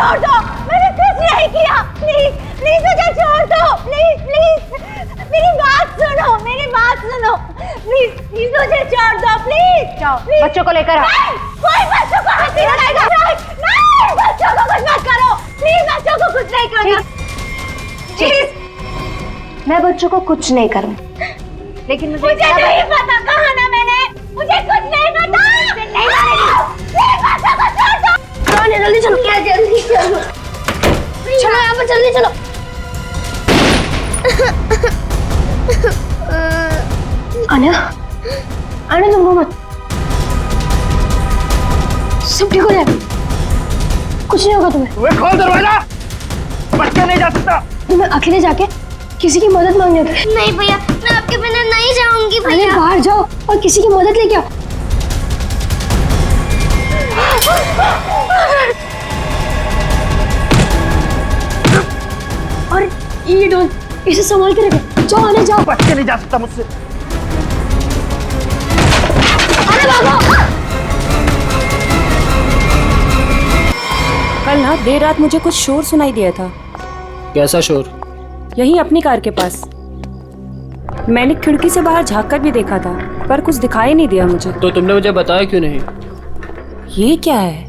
छोड़ दो, मैंने कुछ नहीं किया। प्लीज प्लीज मुझे छोड़ दो, प्लीज प्लीज मेरी बात सुनो, मेरी बात सुनो, प्लीज प्लीज मुझे छोड़ दो, प्लीज। जाओ बच्चों को लेकर आओ। कोई बच्चों को हाथ नहीं लगाएगा। नहीं, बच्चों को कुछ मत करो, प्लीज बच्चों को कुछ नहीं करना, प्लीज। मैं बच्चों को कुछ नहीं करूँ, लेकिन मुझे नहीं पता, कहा ना मैंने, मुझे कुछ नहीं पता। नहीं मारेगी, प्लीज बच्चों को छोड़ दो। जल्दी चलो, क्या जल्दी चलो, चलो यहाँ पर जल्दी चलो। आना आना, तुम रो मत, सब ठीक हो जाएगा, कुछ नहीं होगा तुम्हें। वे खोल दरवाजा, बच्चा नहीं जा सकता। तुम्हें अकेले जाके किसी की मदद मांगने होती है। नहीं भैया, मैं आपके बिना नहीं जाऊंगी भैया। बाहर जाओ और किसी की मदद लेके आओ। और ये डॉल, इसे संभाल के रखे। जाओ आने जाओ। बच्चा नहीं जा सकता मुझसे। अरे भागो। कल ना देर रात मुझे कुछ शोर सुनाई दिया था। कैसा शोर? यहीं अपनी कार के पास। मैंने खिड़की से बाहर झांक कर भी देखा था, पर कुछ दिखाई नहीं दिया मुझे। तो तुमने मुझे बताया क्यों नहीं? ये क्या है?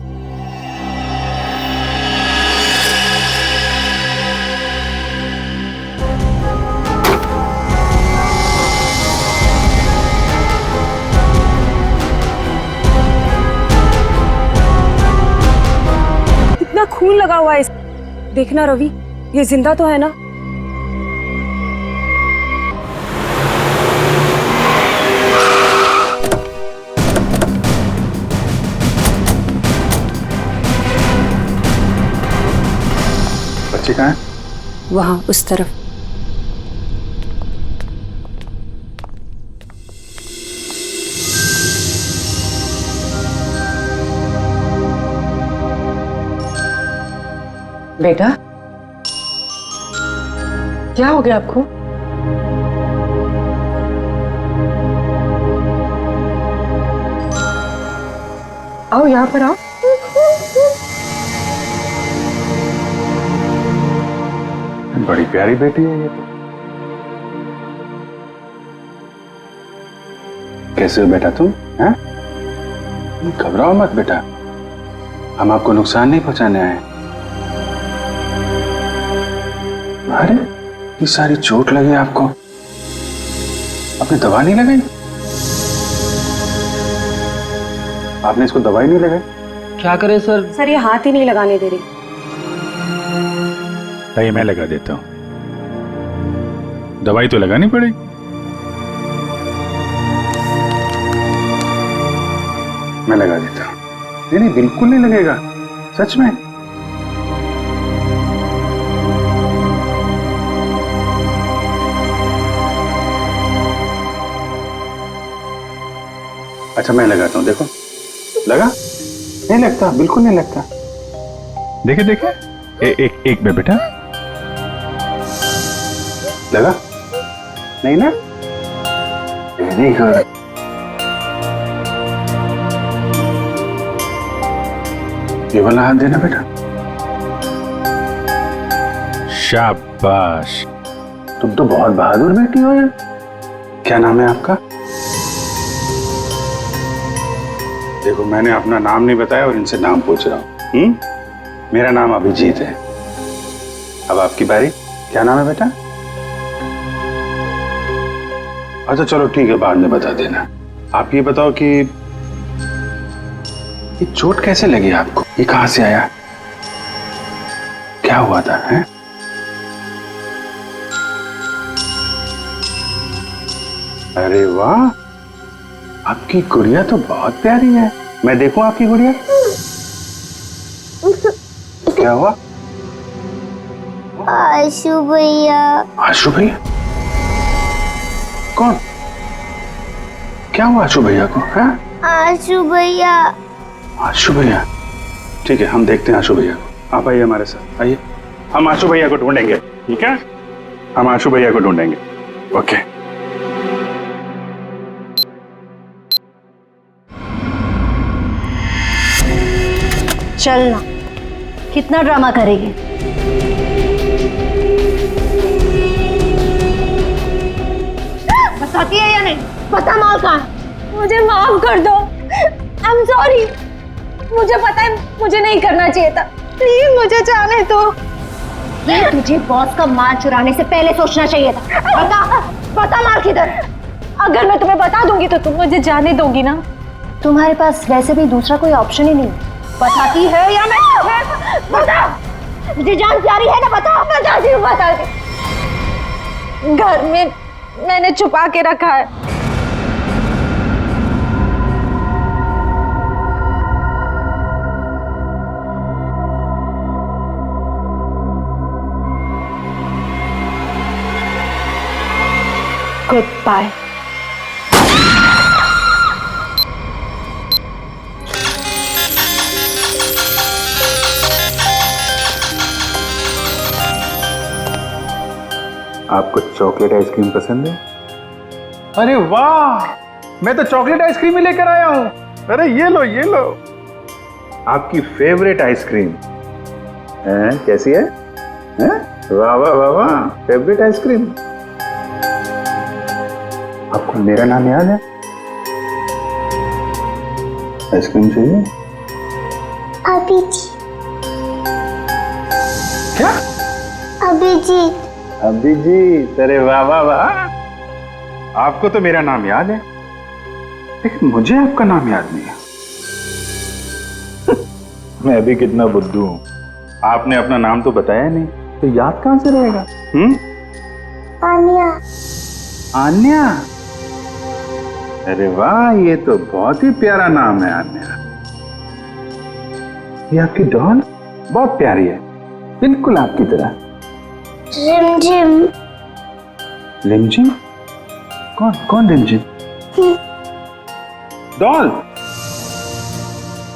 इतना खून लगा हुआ है इस। देखना रवि, ये जिंदा तो है ना? बच्चे कहाँ हैं? वहां उस तरफ। बेटा, क्या हो गया आपको? आओ यहाँ पर आओ। बड़ी प्यारी बेटी है ये तो। कैसे हो बेटा तुम? हैं? घबराओ मत बेटा, हम आपको नुकसान नहीं पहुंचाने आए। अरे ये सारी चोट लगी आपको, आपने दवा नहीं लगाई? आपने इसको दवाई नहीं लगाई? क्या करें सर? सर ये हाथ ही नहीं लगाने दे रही। ये मैं लगा देता हूं, दवाई तो लगानी पड़ेगी। मैं लगा देता हूं। नहीं नहीं, बिल्कुल नहीं लगेगा, सच में। अच्छा मैं लगाता हूं, देखो लगा? नहीं लगता, बिल्कुल नहीं लगता। देखे देखे, एक में बेटा लगा? नहीं ना? Very good. ये वाला हाथ देना बेटा। शाबाश, तुम तो बहुत बहादुर बेटी हो यार। क्या नाम है आपका? देखो मैंने अपना नाम नहीं बताया और इनसे नाम पूछ रहा हूँ। मेरा नाम अभिजीत है। अब आपकी बारी। क्या नाम है बेटा? अच्छा चलो ठीक है, बाद में बता देना। आप ये बताओ कि ये चोट कैसे लगी आपको? ये कहां से आया? क्या हुआ था? हैं? अरे वाह, आपकी गुड़िया तो बहुत प्यारी है। मैं देखूं आपकी गुड़िया? क्या हुआ? आशु भैया। आशु भैया? कौन? क्या हुआ आशु भैया को? है? आशु भैया। आशु भैया? ठीक है, हम देखते हैं आशु भैया को। आप आइए हमारे साथ, आइए। हम आशु भैया को ढूंढेंगे, ठीक है? हम आशु भैया को ढूंढेंगे। ओके। चलना, कितना ड्रामा करेगी? बताती है या नहीं? बता मॉल कहाँ है? मुझे माफ कर दो। I am sorry. मुझे पता है मुझे नहीं करना चाहिए था। प्लीज मुझे जाने दो। तुझे बॉस का माल चुराने से पहले सोचना चाहिए था। बता माल किधर? अगर मैं तुम्हें बता दूंगी तो तुम मुझे जाने दोगी ना? तुम्हारे पास वैसे भी दूसरा कोई ऑप्शन ही नहीं। बताती है या मैं? बता, मुझे जान प्यारी है ना? बता। बताती हूँ, बताती। घर में मैंने छुपा के रखा है। Good bye. आपको चॉकलेट आइसक्रीम पसंद है? अरे वाह, मैं तो चॉकलेट आइसक्रीम ही लेकर आया हूँ। अरे ये लो ये लो, आपकी फेवरेट आइसक्रीम। कैसी है? वाह वाह वाह वाह, फेवरेट आइसक्रीम। आपको मेरा नाम याद है? आइसक्रीम चाहिए? अभिजीत। क्या? अभिजीत। अभिजीत, अरे वाह वाह वाह, आपको तो मेरा नाम याद है, लेकिन मुझे आपका नाम याद नहीं है। मैं अभी कितना बुद्धू हूं, आपने अपना नाम तो बताया नहीं, तो याद कहां से रहेगा? आन्या। आन्या, अरे वाह, ये तो बहुत ही प्यारा नाम है आन्या। ये आपकी डॉल बहुत प्यारी है, बिल्कुल आपकी तरह। रिमझिम। रिमझिम? कौन रिमझिम? डॉल।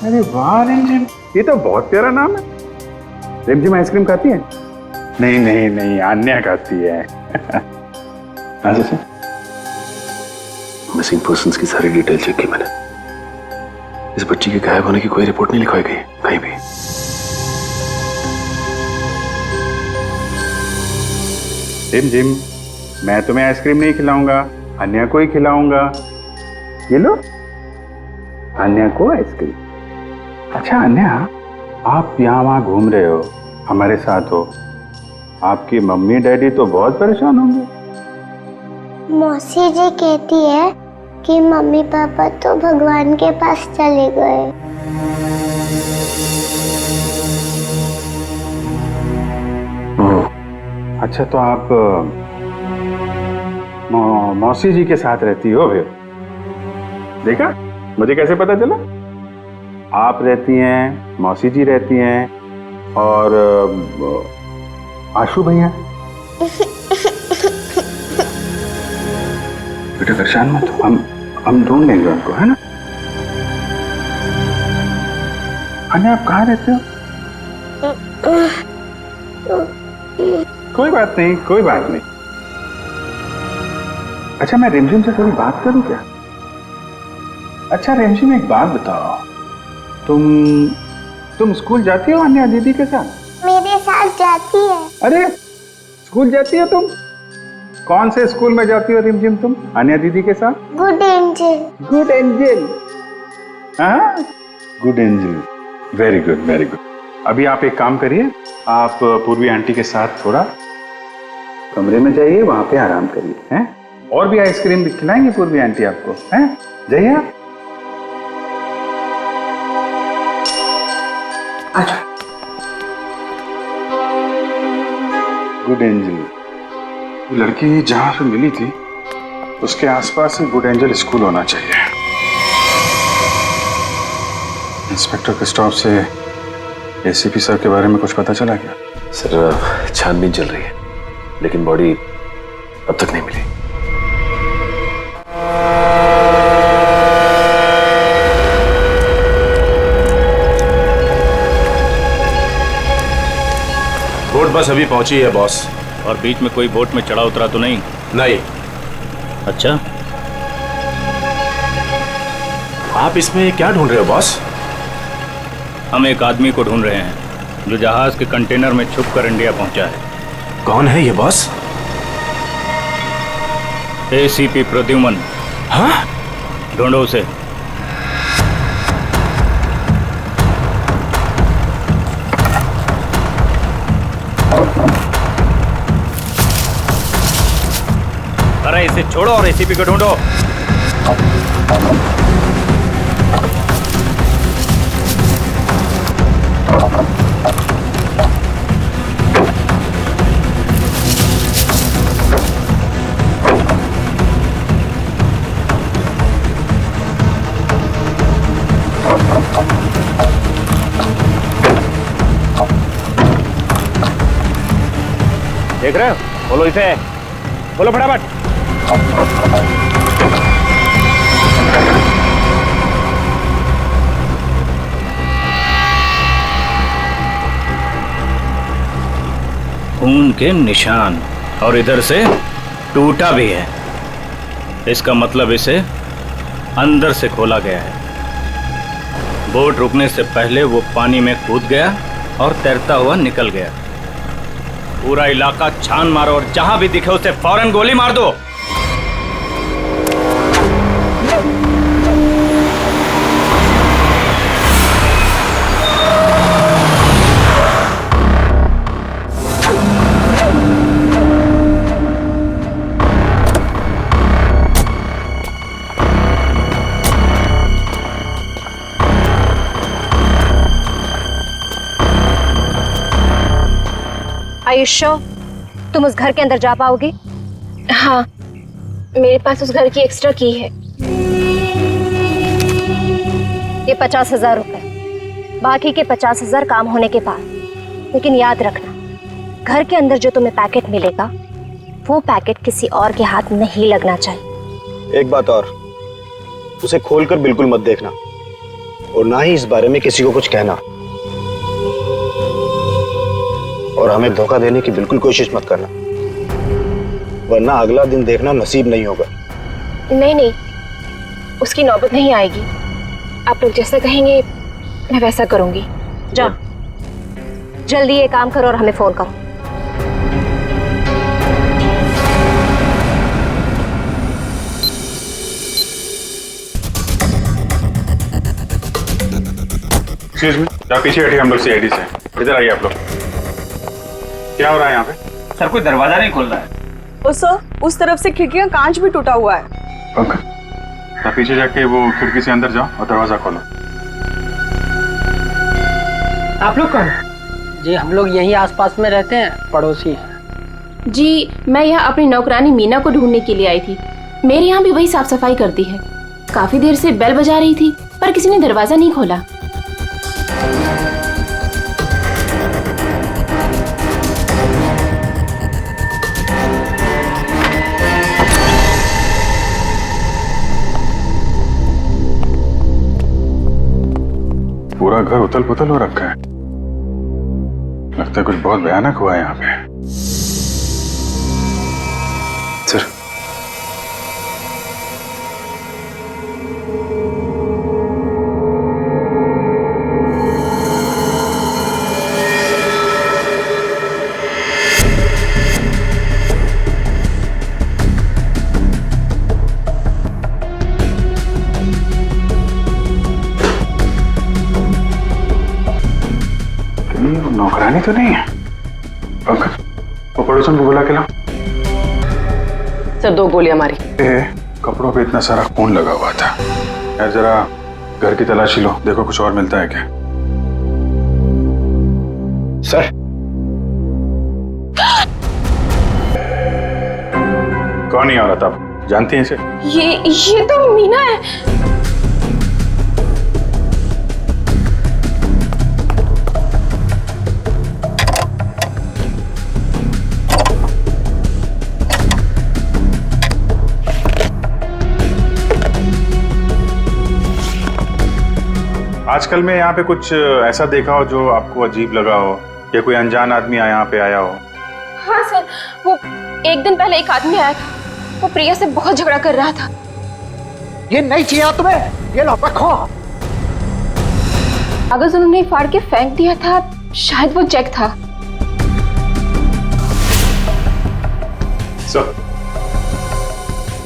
अरे वाह रिमझिम, ये तो बहुत प्यारा नाम है। रिमझिम आइसक्रीम खाती है? नहीं नहीं नहीं, आन्या खाती है। अच्छा से मिसिंग पर्सन्स की सारी डिटेल चेक की मैंने। इस बच्ची के गायब होने की कोई रिपोर्ट नहीं लिखवाई गई कहीं भी। रिमझिम, मैं तुम्हें आइसक्रीम नहीं खिलाऊंगा, अन्या को ही खिलाऊंगा। ये लो, अन्या को आइसक्रीम। अच्छा अन्या, आप यहाँ वहाँ घूम रहे हो, हमारे साथ हो, आपकी मम्मी डैडी तो बहुत परेशान होंगे। मौसी जी कहती है कि मम्मी पापा तो भगवान के पास चले गए। अच्छा, तो आप मौसी जी के साथ रहती हो फिर? देखा मुझे कैसे पता चला? आप रहती हैं, मौसी जी रहती हैं, और आशु भैया। बेटा परेशान मत, हम ढूंढ लेंगे उनको, है ना? अन्या, आप कहाँ रहते हो? कोई बात नहीं, कोई बात नहीं। अच्छा, मैं रिमझिम से थोड़ी बात करूं क्या? अच्छा रिमझिम, एक बात बताओ, तुम स्कूल जाती हो अन्या दीदी के साथ? मेरे साथ जाती है। अरे स्कूल जाती हो तुम? कौन से स्कूल में जाती हो रिमझिम तुम अन्या दीदी के साथ? Good angel. Good angel. हाँ, good angel, very good very good. अभी आप एक काम करिए, आप पूर्वी आंटी के साथ थोड़ा कमरे में जाइए, वहां पे आराम करिए, हैं? और भी आइसक्रीम खिलाएंगे पूर्वी आंटी आपको, हैं? जाइए आप। अच्छा, गुड एंजल, लड़की जहां से मिली थी उसके आसपास ही गुड एंजल स्कूल होना चाहिए। इंस्पेक्टर क्रिस्टोफ से एसीपी सर के बारे में कुछ पता चला क्या? सर, छानबीन चल रही है, लेकिन बॉडी अब तक नहीं मिली। बोट बस अभी पहुंची है बॉस। और बीच में कोई बोट में चढ़ा उतरा तो नहीं? नहीं। अच्छा, आप इसमें क्या ढूंढ रहे हो बॉस? हम एक आदमी को ढूंढ रहे हैं। जो जहाज के कंटेनर में छुपकर इंडिया पहुंचा है। कौन है ये बॉस? एसीपी प्रद्युमन। हाँ? ढूंढो उसे। अरे इसे छोड़ो और एसीपी को ढूंढो। देख रहे हो? बोलो इसे, बोलो फटाफट। खून के निशान, और इधर से टूटा भी है। इसका मतलब इसे अंदर से खोला गया है। बोट रुकने से पहले वो पानी में कूद गया और तैरता हुआ निकल गया। पूरा इलाका छान मारो और जहां भी दिखे उसे फौरन गोली मार दो। आयुष्यो, तुम उस घर के अंदर जा पाओगे? हाँ, मेरे पास उस घर की एक्स्ट्रा की है। ये 50,000 रुपए, बाकी के 50,000 काम होने के बाद। लेकिन याद रखना, घर के अंदर जो तुम्हें पैकेट मिलेगा वो पैकेट किसी और के हाथ नहीं लगना चाहिए। एक बात और, उसे खोलकर बिल्कुल मत देखना और ना ही इस बारे में किसी को कुछ कहना, और हमें धोखा देने की बिल्कुल कोशिश मत करना, वरना अगला दिन देखना नसीब नहीं होगा। नहीं नहीं, उसकी नौबत नहीं आएगी। आप लोग जैसा कहेंगे मैं वैसा करूंगी। जाओ, जल्दी ये काम करो और हमें फोन करो। एक्सक्यूज मी, आप पीछे हटिए, हम लोग सीआईडी से। इधर आइए आप लोग। क्या हो रहा है यहाँ पे? सर कोई दरवाजा नहीं खोल रहा है। उस तरफ से खिड़की का कांच भी टूटा हुआ है। ओके, आप पीछे जाके वो खिड़की से अंदर जाओ और दरवाजा खोलो। आप लोग कौन? जी हम लोग यहीं आसपास में रहते हैं, पड़ोसी हैं। जी मैं यहाँ अपनी नौकरानी मीना को ढूंढने के लिए आई थी। मेरे यहाँ भी वही साफ सफाई करती है। काफी देर से बेल बजा रही थी पर किसी ने दरवाजा नहीं खोला। पूरा घर उथल पुथल हो रखा है। लगता है कुछ बहुत भयानक हुआ है यहाँ पे। सर, नौकरानी तो नहीं है। ओके, वो पड़ोसन को बुला के लाओ। सर 2 गोलियां मारी। कपड़ों पे इतना सारा खून लगा हुआ था। यार जरा घर की तलाशी लो, देखो कुछ और मिलता है क्या। सर, कौन है औरत, आप जानती हैं इसे? ये तो मीना है। आजकल में यहाँ पे कुछ ऐसा देखा हो जो आपको अजीब लगा हो, या कोई अनजान आदमी यहाँ पे आया हो? हाँ सर, वो एक दिन पहले एक आदमी आया था। वो प्रिया से बहुत झगड़ा कर रहा था। ये नहीं चाहिए तुम्हें, ये लो रखो। कागज उन्होंने फाड़ के फेंक दिया था शायद वो चेक था। सर,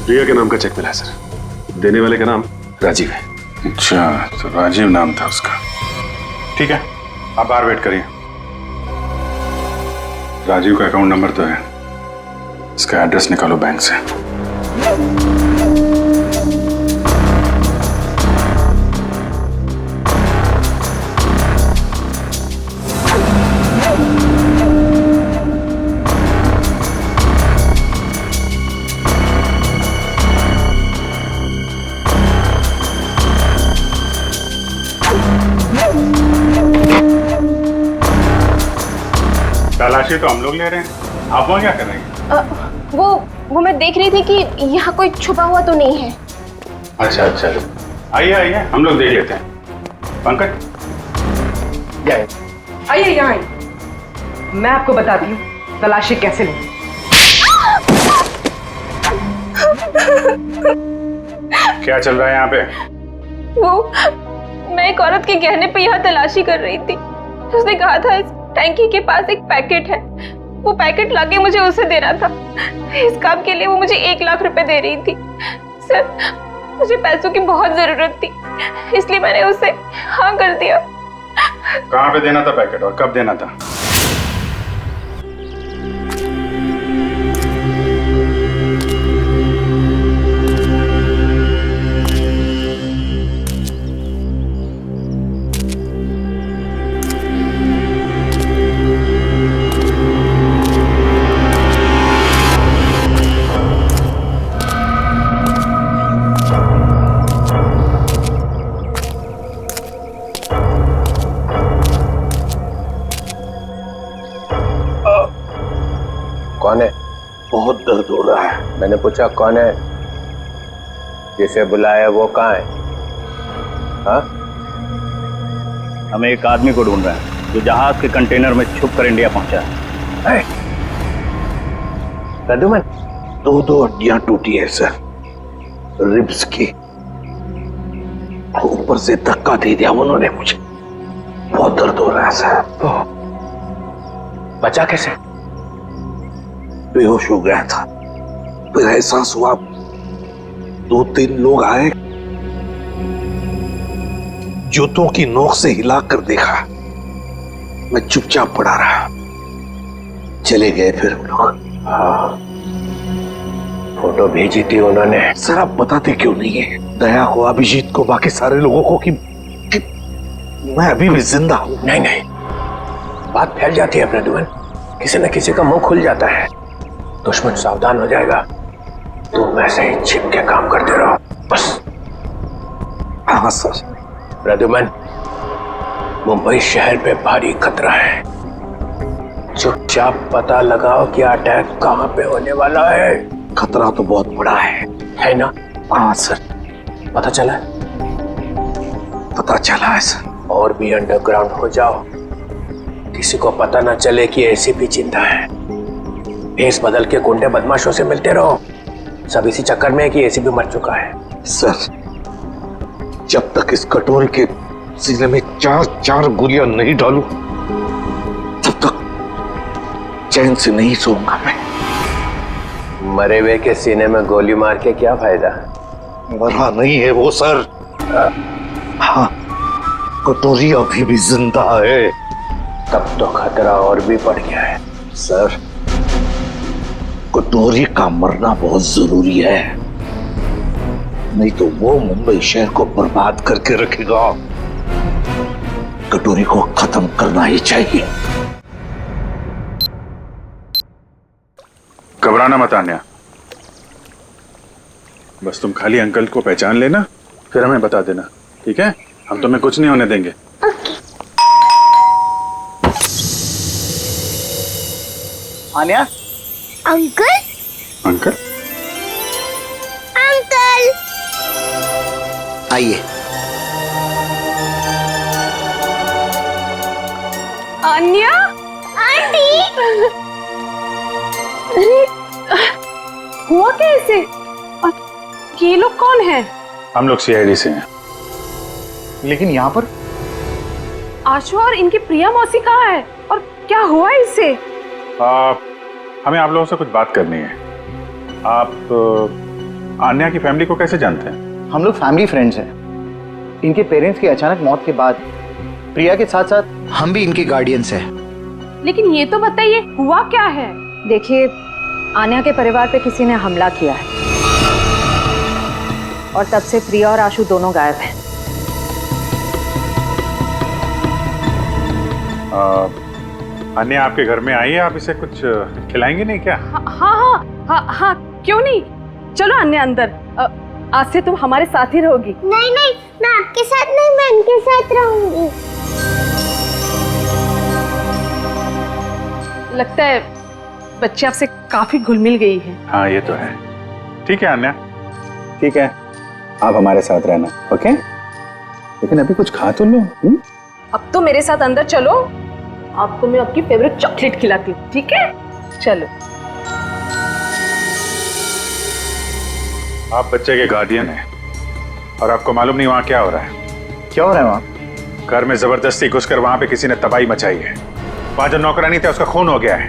रिया के नाम का चेक मिला है सर। देने वाले का नाम राजीव है। अच्छा, तो राजीव नाम था उसका। ठीक है, आप बाहर वेट करिए। राजीव का अकाउंट नंबर तो है, इसका एड्रेस निकालो बैंक से। तलाशी तो हम लोग ले रहे हैं, आप वहाँ क्या कर रहे हैं? वो मैं देख रही थी कि यहाँ कोई छुपा हुआ तो नहीं है। अच्छा अच्छा, आइए आइए, हम लोग देख लेते हैं। पंकज आइए यहाँ आइए, मैं आपको बताती हूँ तलाशी कैसे लें। क्या चल रहा है यहाँ पे? वो मैं एक औरत के गहने पे यहाँ तलाशी कर रही थी। उसने कहा था इस टैंकी के पास एक पैकेट है, वो पैकेट लाके मुझे उसे देना था। इस काम के लिए वो मुझे 1 लाख रुपए दे रही थी। सर, मुझे पैसों की बहुत जरूरत थी, इसलिए मैंने उसे हाँ कर दिया। कहाँ पे देना था पैकेट और कब देना था? कौन है? बहुत दर्द हो रहा है। मैंने पूछा कौन है? जिसे बुलाया वो कहाँ है? हाँ? हमें एक आदमी को ढूंढ रहे हैं जो जहाज के कंटेनर में छुप कर इंडिया पहुंचा है। प्रद्युमन, 2 हड्डियां टूटी है सर, रिब्स की। ऊपर से धक्का दे दिया उन्होंने मुझे, बहुत दर्द हो रहा है सर। बचा कैसे? बेहोश हो गया था, फिर एहसास हुआ, 2-3 लोग आए, जूतों की नोक से हिलाकर देखा, मैं चुपचाप पड़ा रहा, चले गए फिर वो लोग। हाँ, फोटो भेजी थी उन्होंने। सर आप बताते क्यों नहीं है दया को, अभिजीत को, बाकी सारे लोगों को कि मैं अभी भी जिंदा हूं? नहीं नहीं, बात फैल जाती है प्रद्युमन, किसी न किसी का मुंह खुल जाता है, दुश्मन सावधान हो जाएगा। तुम ऐसे ही छिप के काम करते रहो बस। हाँ सर। प्रद्युमन, मुंबई शहर पे भारी खतरा है, चुपचाप पता लगाओ कि अटैक कहाँ पे होने वाला है। खतरा तो बहुत बड़ा है ना? हाँ सर। पता चला? पता चला है सर। और भी अंडरग्राउंड हो जाओ, किसी को पता ना चले कि एसीपी जिंदा है। भेस बदल के गुंडे बदमाशों से मिलते रहो, सब इसी चक्कर में है कि एसीपी मर चुका है। सर, जब तक इस कटोरी के सीने में 4 गोलियां नहीं डालूं, तब तक चैन से नहीं सोऊंगा मैं। मरे हुए के सीने में गोली मार के क्या फायदा? मरा नहीं है वो सर। हाँ, कटोरी अभी भी जिंदा है। तब तो खतरा और भी बढ़ गया है। सर, कटोरी का मरना बहुत जरूरी है, नहीं तो वो मुंबई शहर को बर्बाद करके रखेगा। कटोरी को खत्म करना ही चाहिए। घबराना मत आन्या, बस तुम खाली अंकल को पहचान लेना, फिर हमें बता देना, ठीक है? हम तुम्हें कुछ नहीं होने देंगे। आन्या? अंकल? अंकल? अंकल! आइए। आन्या? आंटी! अरे, हुआ कैसे? ये लोग कौन हैं? हम लोग सीआईडी से हैं। लेकिन यहाँ पर आशु और इनकी प्रिया मौसी कहाँ है और क्या हुआ इससे? हमें आप लोगों से कुछ बात करनी है। आप आन्या की फैमिली को कैसे जानते हैं? हम लोग फैमिली फ्रेंड्स हैं। इनके पेरेंट्स की अचानक मौत के बाद प्रिया के साथ साथ हम भी इनके गार्डियंस हैं। लेकिन ये तो बताइए हुआ क्या है? देखिए, आन्या के परिवार पे किसी ने हमला किया है और तब से प्रिया और आशु दोनों गायब हैं। आन्या आपके घर में आई है, आप इसे कुछ खिलाएंगे नहीं क्या? हाँ, क्यों नहीं? चलो अन्य अंदर, आज से तुम हमारे साथ ही रहोगी। नहीं नहीं, मैं आपके साथ नहीं, मैं इनके साथ रहूंगी। लगता है बच्चे आपसे काफी घुल मिल गई है। हाँ ये तो है। ठीक है आन्या, ठीक है, आप हमारे साथ रहना, ओके? लेकिन अभी कुछ खा तो लो। अब तो मेरे साथ अंदर चलो, आपको मैं आपकी फेवरेट चॉकलेट खिलाती हूँ, ठीक है? चलो। आप बच्चे के गार्डियन हैं और आपको मालूम नहीं वहाँ क्या हो रहा है? क्या हो रहा है वहाँ? घर में जबरदस्ती घुसकर वहाँ पे किसी ने तबाही मचाई है। वहाँ जो नौकरानी था उसका खून हो गया है।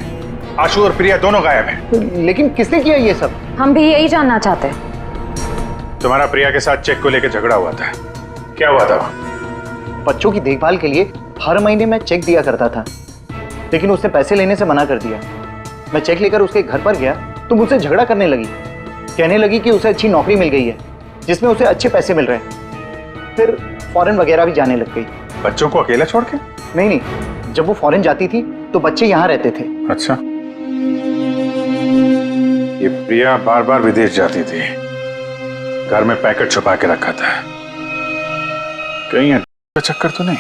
आशु और प्रिया दोनों गायब हैं। लेकिन किसने किया ये सब? हम भी यही जानना चाहते हैं। तुम्हारा प्रिया के साथ चेक को लेकर झगड़ा हुआ था, क्या हुआ था? बच्चों की देखभाल के लिए हर महीने मैं चेक दिया करता था, लेकिन उसने पैसे लेने से मना कर दिया। मैं चेक लेकर उसके घर पर गया तो मुझसे झगड़ा करने लगी, कहने लगी कि उसे अच्छी नौकरी मिल गई है जिसमें उसे अच्छे पैसे मिल रहे हैं। फिर फॉरेन वगैरह भी जाने लग गई। बच्चों को अकेला छोड़ के? नहीं, जब वो फॉरेन जाती थी तो बच्चे यहाँ रहते थे। अच्छा, ये प्रिया बार बार विदेश जाती थी, घर में पैकेट छुपा के रखा था। कहीं चक्कर तो नहीं?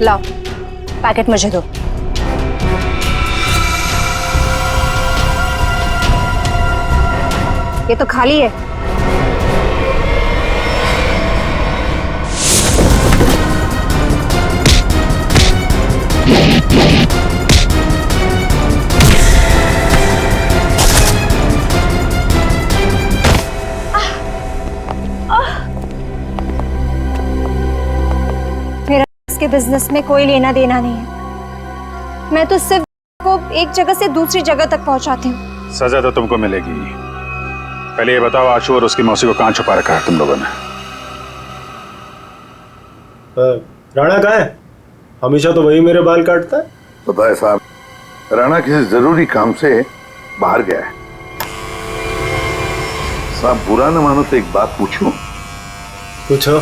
लाओ, पैकेट मुझे दो। ये तो खाली है। मेरा इसके बिजनेस में कोई लेना देना नहीं है। मैं तो सिर्फ को एक जगह से दूसरी जगह तक पहुंचाती हूँ। सजा तो तुमको मिलेगी। पहले ये बताओ, आशु और उसकी मौसी को कहाँ छुपा रखा है तुम लोगों ने? राणा कहाँ है? हमेशा तो वही मेरे बाल काटता है। पता है साहब, राणा किसी जरूरी काम से बाहर गया है। साहब बुरा न मानो तो एक बात पूछूं? पूछो।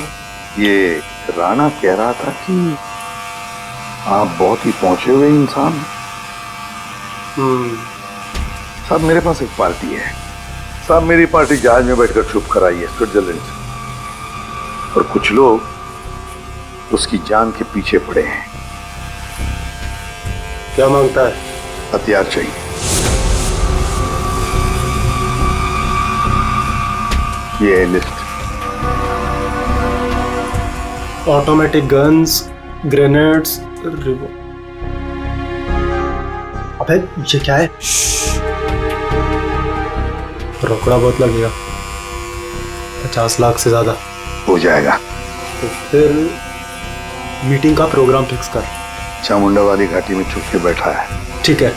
ये राणा कह रहा था कि आप बहुत ही पहुंचे हुए इंसान। साहब मेरे पास एक पार्टी है। साहब मेरी पार्टी जहाज में बैठकर छुप कर आई है स्विट्जरलैंड से, और कुछ लोग उसकी जान के पीछे पड़े हैं। क्या मांगता है? हथियार चाहिए। ये है लिस्ट। ऑटोमेटिक गन्स, ग्रेनेड्स, अबे ये क्या है? रोकड़ा बहुत लगेगा, 50 लाख से ज्यादा हो जाएगा। तो फिर मीटिंग का प्रोग्राम फिक्स कर। चामुंडा वाली घाटी में छुप के बैठा है। ठीक है।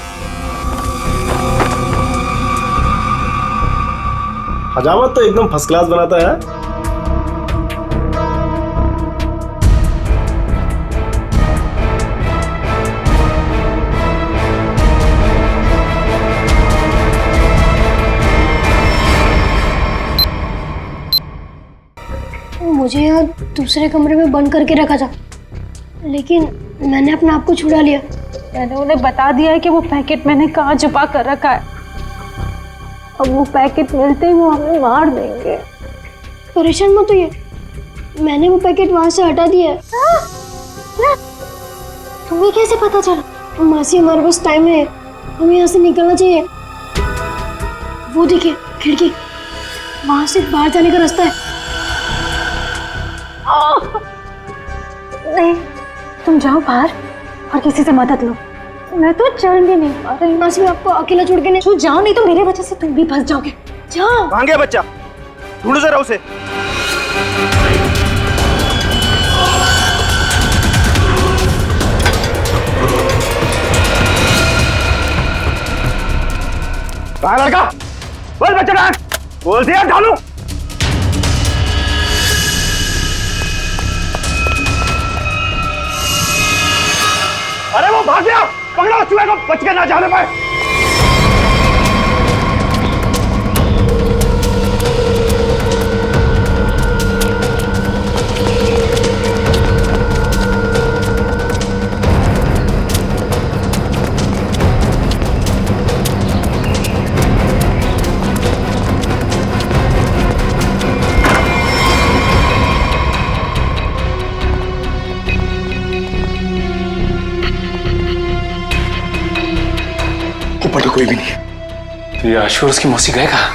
हजामत तो एकदम फर्स्ट क्लास बनाता है। मुझे यहाँ दूसरे कमरे में बंद करके रखा था, लेकिन मैंने अपने आप को छुड़ा लिया। मैंने उन्हें बता दिया है कि वो पैकेट मैंने कहाँ छुपा कर रखा है। अब वो पैकेट मिलते ही वो हमें मार देंगे। परेशान मत होइए, मैंने वो पैकेट वहां से हटा दिया है। तुम्हें कैसे पता चला? मासी हमारे पास टाइम है, हमें यहाँ से निकलना चाहिए। वो देखिए खिड़की, वहां से बाहर जाने का रास्ता है। नहीं, तुम जाओ बाहर और किसी से मदद लो। मैं तो चल भी नहीं पा रही, मैं आपको अकेला छोड़ के नहीं जाओ, नहीं तो मेरे वजह से तुम भी फंस जाओगे। जाओ। कहाँ गया बच्चा? ढूंढो जरा उसे। कहाँ लड़का? बोल बच्चा कहाँ? बोल दिया ढालू। अरे वो भाग गया, पकड़ो उस चूहे को, बच के ना जाने पाए। ऊपर तो कोई भी नहीं। तो ये आशु और उसकी मौसी गए कहाँ?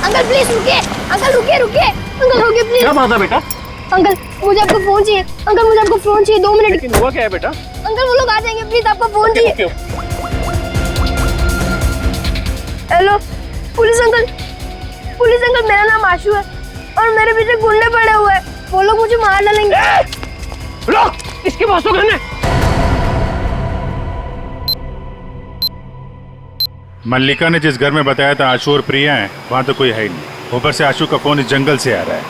अंकल प्लीज रुकिए, अंकल रुकिए, अंकल रुकिए प्लीज। क्या बात है बेटा? अंकल मुझे आपका फोन चाहिए, अंकल मुझे आपका फोन चाहिए, 2 मिनट। लेकिन हुआ क्या है बेटा? अंकल वो लोग आ जाएंगे, प्लीज आपका फोन चाहिए। हेलो पुलिस अंकल मेरा नाम आशु है और मेरे पीछे गुंडे पड़े हुए हैं, वो लोग मुझे मार डालेंगे। रुक, इसके पास तो गन है। मल्लिका ने जिस घर में बताया था आशु और प्रिया हैं, वहां तो कोई है ही नहीं। ऊपर से आशु का फोन इस जंगल से आ रहा है,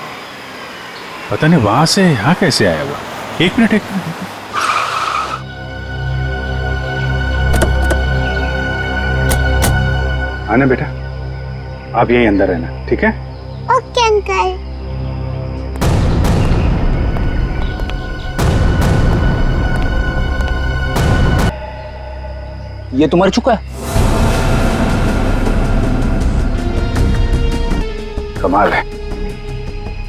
पता नहीं वहां से यहाँ कैसे आया हुआ। एक मिनट। आना बेटा, आप यहीं अंदर रहना, ठीक है? Okay uncle. ये तो मर चुका है। कमाल है,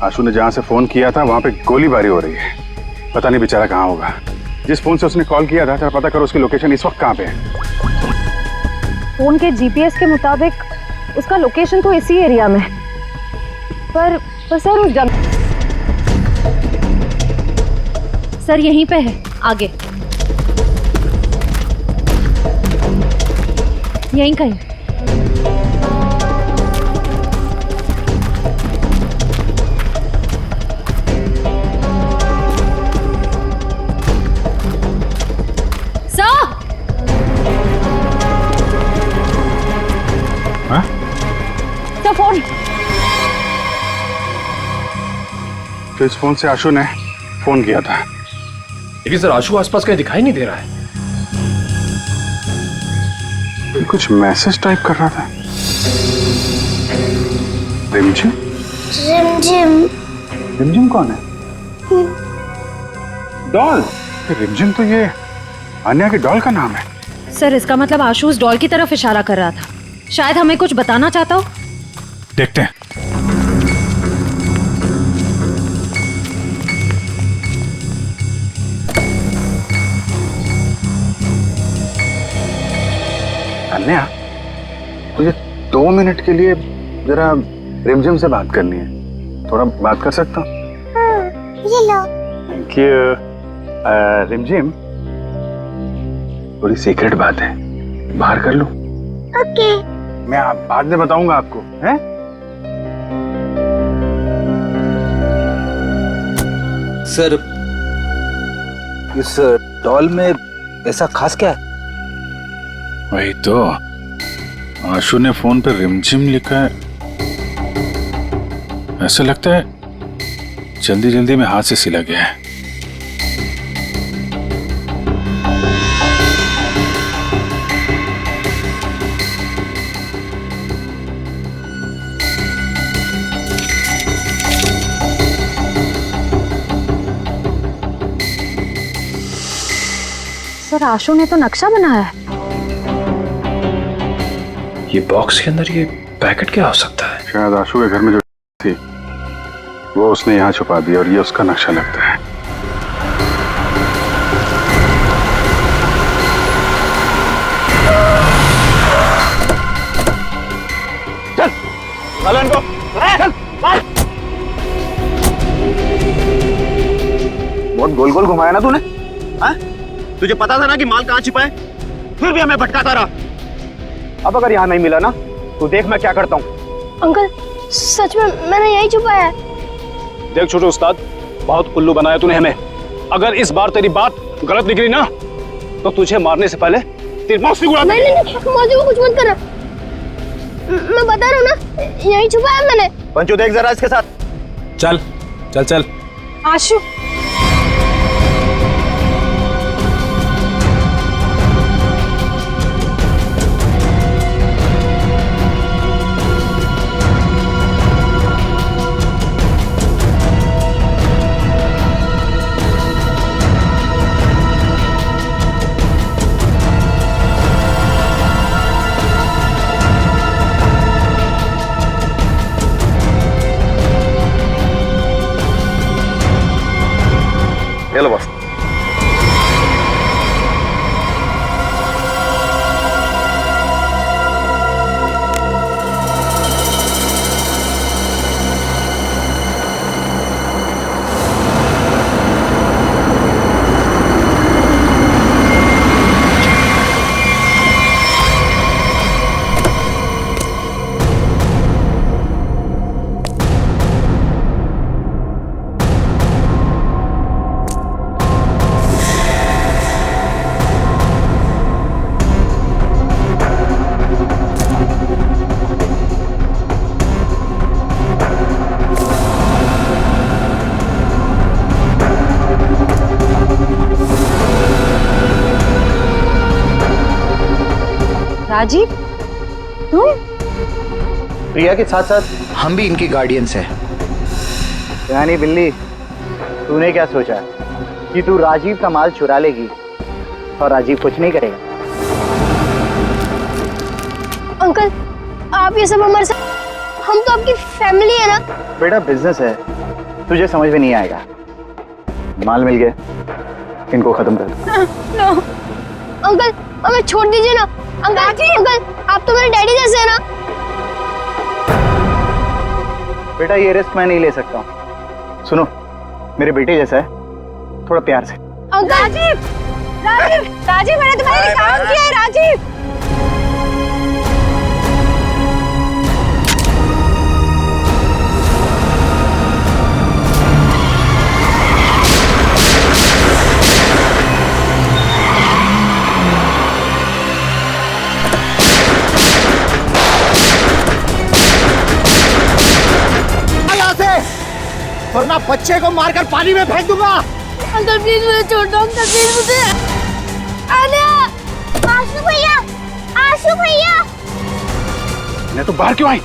आशु ने जहां से फोन किया था वहां पे गोलीबारी हो रही है। पता नहीं बेचारा कहाँ होगा। जिस फोन से उसने कॉल किया था, जरा पता करो उसकी लोकेशन इस वक्त कहाँ पे है। फोन के जीपीएस के मुताबिक उसका लोकेशन तो इसी एरिया में, पर सर उस जगह सर यहीं पे है, आगे यहीं कहीं। फोन तो इस फोन से आशु ने फोन किया था, लेकिन सर आशु आसपास कहीं दिखाई नहीं दे रहा है। कुछ मैसेज टाइप कर रहा था। रिमझिम? रिमझिम कौन है? डॉल? रिमझिम तो ये अन्या की डॉल का नाम है। सर इसका मतलब आशु उस डॉल की तरफ इशारा कर रहा था, शायद हमें कुछ बताना चाहता हो। देखते हैं। अन्या, मुझे 2 मिनट के लिए जरा रिमझिम से बात करनी है, थोड़ा बात कर सकता हूँ? ये लो। Thank you. रिमझिम, थोड़ी सीक्रेट बात है, बाहर कर लूं? ओके। मैं बाद में बताऊंगा आपको, हैं? सर, इस डॉल में ऐसा खास क्या है? वही तो, आशु ने फोन पे रिमझिम लिखा है। ऐसा लगता है जल्दी जल्दी में हाथ से सिला गया है। सर आशु ने तो नक्शा बनाया है। ये बॉक्स के अंदर ये पैकेट क्या हो सकता है? शायद आशु के घर में जो थी वो उसने यहाँ छुपा दिया और ये उसका नक्शा लगता है। चल चल इनको चल चल। बहुत गोल गोल घुमाया ना तूने, हाँ? तुझे पता था ना कि माल कहाँ छिपा है, फिर भी हमें भटकाता रहा। अब अगर यहाँ नहीं मिला ना तो देख मैं क्या करता हूँ। अंकल सच में मैंने यही छुपाया है। देख छोटे उस्ताद, बहुत उल्लू बनाया तूने हमें। अगर इस बार तेरी बात गलत निकली ना तो तुझे मारने से पहले तेरी मौत उड़ा नहीं नहीं नहीं, मौसी को कुछ मत करना। मैं बता रहा हूँ ना, यही छुपाया मैंने। पंचू देख जरा इसके साथ। चल चल चल। आशु चलो बस। राजीव तुम? प्रिया के साथ साथ हम भी इनकी गार्डियंस हैं। यानी बिल्ली, तूने क्या सोचा कि तू राजीव का माल चुरा लेगी और राजीव कुछ नहीं करेगा? अंकल आप ये सब हमारे साथ, हम तो आपकी फैमिली है ना। बेटा बिजनेस है, तुझे समझ में नहीं आएगा। माल मिल गया, इनको खत्म कर। नो अंकल हमें छोड़ दीजिए ना। अंकल आप तो मेरे डैडी जैसे हैं ना। बेटा ये रिस्क मैं नहीं ले सकता हूँ। सुनो, मेरे बेटे जैसा है, थोड़ा प्यार से। अंकल राजीव राजीव राजीव मैंने तुम्हारे लिए काम किया है राजीव। वरना बच्चे को मारकर पानी में फेंक दूंगा। अंकल प्लीज मुझे छोड़ दो। अंकल प्लीज मुझे। आशु भैया, आशु भैया। मैं तो बाहर क्यों आई?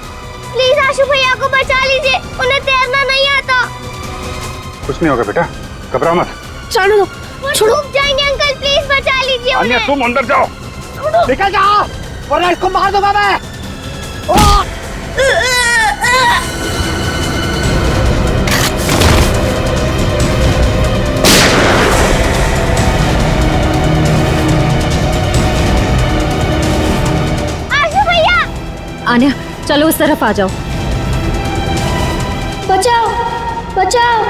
प्लीज आशु भैया को बचा लीजिए, उन्हें तैरना नहीं आता। कुछ नहीं होगा बेटा, घबराओ मत। छोड़ो दो, छोड़ो। डूब जाएंगे अंकल, प्लीज बचा लीजिए अन्य उन्हें। तुम अंदर जाओ। निकल जाओ वरना इसको मार दूंगा मैं। आन्या चलो उस तरफ आ जाओ। बचाओ बचाओ।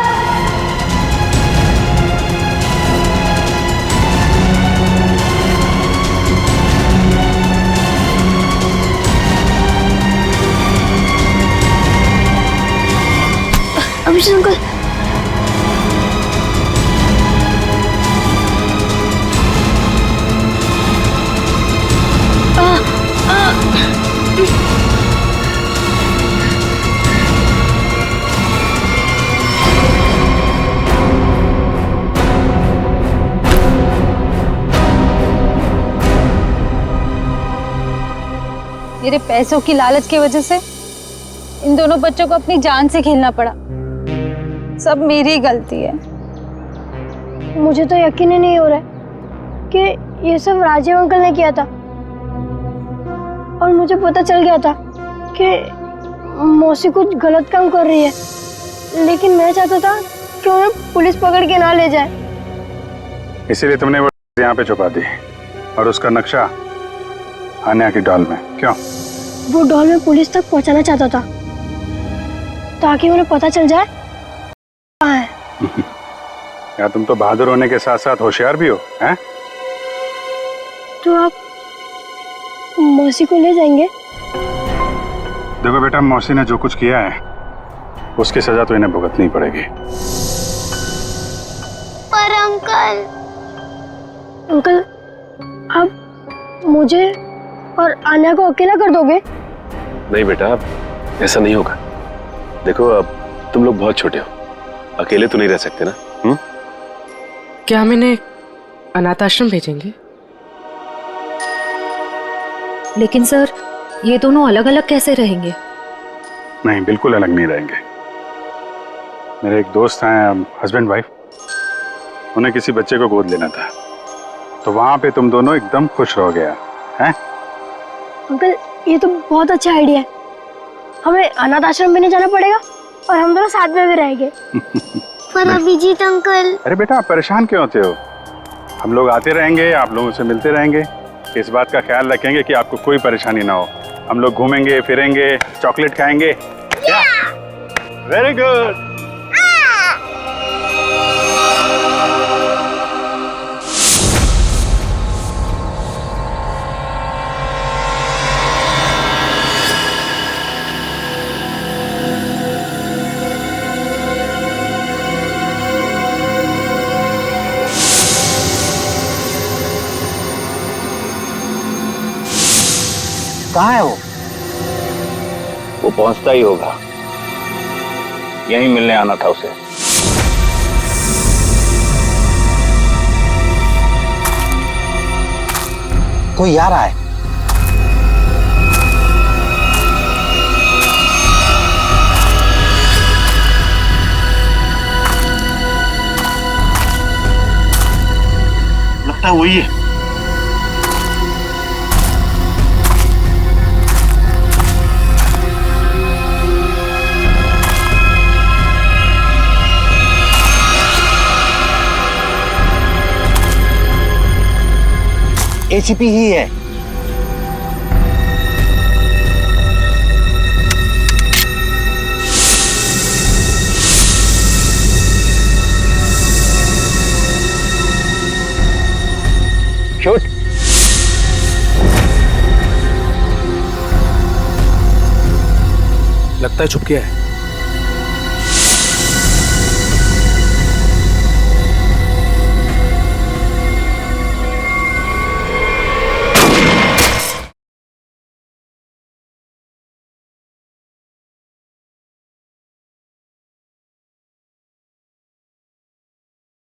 अभिषेक अंकल मेरे पैसों की लालच की वजह से इन दोनों बच्चों को अपनी जान से खेलना पड़ा। सब मेरी गलती है। मुझे तो यकीन ही नहीं हो रहा है कि ये सब राजीव अंकल ने किया था। और मुझे पता चल गया था कि मौसी कुछ गलत काम कर रही है, लेकिन मैं चाहता था कि उन्हें पुलिस पकड़ के ना ले जाए। इसीलिए तुमने वो यहाँ पे छुपा दी और उसका नक्शा आन्या की डॉल में। क्यों? वो डॉल में पुलिस तक पहुंचाना चाहता था ताकि उन्हें पता चल जाए कहाँ है। यार तुम तो बहादुर होने के साथ साथ होशियार भी हो, हैं? तो आप मौसी को ले जाएंगे? देखो बेटा, मौसी ने जो कुछ किया है उसकी सजा तो इन्हें भुगतनी पड़ेगी। पर अंकल आप मुझे और आन्या को अकेला कर दोगे? नहीं बेटा, ऐसा नहीं होगा। देखो अब तुम लोग बहुत छोटे हो, अकेले तो नहीं रह सकते ना। क्या हम इन्हें अनाथ आश्रम भेजेंगे? लेकिन सर, ये दोनों अलग अलग कैसे रहेंगे? नहीं, बिल्कुल अलग नहीं रहेंगे। मेरे एक दोस्त हैं, हस्बैंड वाइफ, उन्हें किसी बच्चे को गोद लेना था, तो वहां पे तुम दोनों एकदम खुश रहोगे हैं? अंकल ये तो बहुत अच्छा आइडिया है। हमें अनाथ आश्रम में नहीं जाना पड़ेगा और हम दोनों साथ में भी रहेंगे। पर अभिजीत अंकल। अरे बेटा, आप परेशान क्यों होते हो? हम लोग आते रहेंगे, आप लोगों से मिलते रहेंगे, इस बात का ख्याल रखेंगे कि आपको कोई परेशानी ना हो। हम लोग घूमेंगे फिरेंगे, चॉकलेट खाएंगे। क्या? Very good. कहाँ है वो पहुंचता ही होगा, यहीं मिलने आना था उसे। कोई आ रहा है। लगता है वही है। एसीपी ही है। शूट। लगता है छुप गया है।